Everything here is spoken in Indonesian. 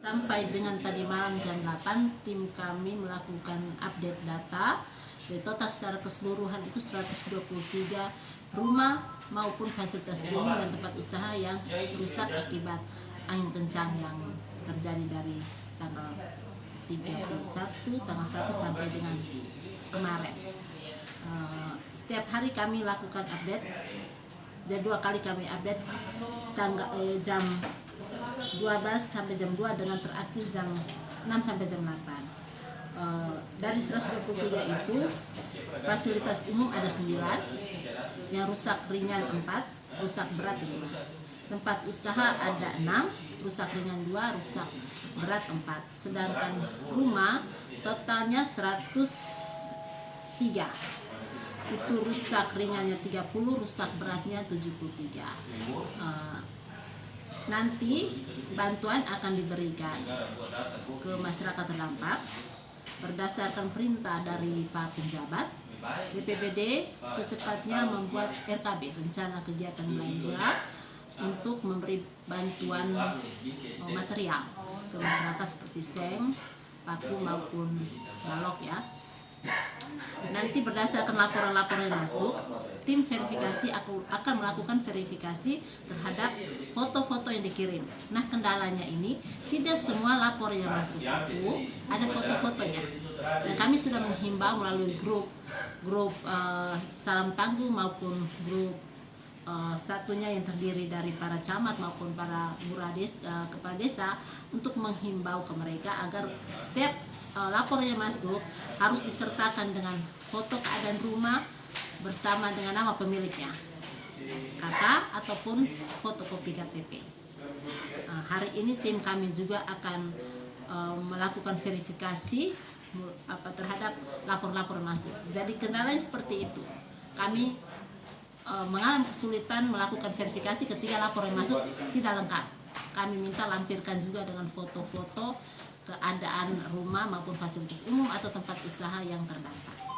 Sampai dengan tadi malam jam 8, tim kami melakukan update data. Jadi total secara keseluruhan itu 123 rumah maupun fasilitas umum dan tempat usaha yang rusak akibat angin kencang yang terjadi dari tanggal 31, tanggal 1 sampai dengan kemarin. Setiap hari kami lakukan update. Jadi 2 kali kami update jam 12 sampai jam 2 dengan terakhir jam 6 sampai jam 8. Dari 123 itu fasilitas umum ada 9, yang rusak ringan 4, rusak berat 5. Tempat usaha ada 6, rusak ringan 2, rusak berat 4. Sedangkan rumah totalnya 103. Itu rusak ringannya 30, rusak beratnya 73. Nanti bantuan akan diberikan ke masyarakat terdampak berdasarkan perintah dari Pak Penjabat. BPBD secepatnya membuat RKB, rencana kegiatan belanja, untuk memberi bantuan material ke masyarakat seperti seng, paku maupun balok ya. Nanti berdasarkan laporan-laporan yang masuk, tim verifikasi akan melakukan verifikasi terhadap foto-foto yang dikirim. Nah, kendalanya ini tidak semua lapor yang masuk itu ada foto-fotonya. Dan kami sudah menghimbau melalui grup Salam Tangguh maupun grup satunya yang terdiri dari para camat maupun para kepala desa untuk menghimbau ke mereka agar setiap lapor yang masuk harus disertakan dengan foto keadaan rumah bersama dengan nama pemiliknya, KK ataupun fotokopi KTP. Hari ini tim kami juga akan melakukan verifikasi terhadap lapor-lapor masuk. Jadi kendalanya seperti itu. Kami mengalami kesulitan melakukan verifikasi ketika laporan masuk tidak lengkap. Kami minta lampirkan juga dengan foto-foto keadaan rumah maupun fasilitas umum atau tempat usaha yang terdampak.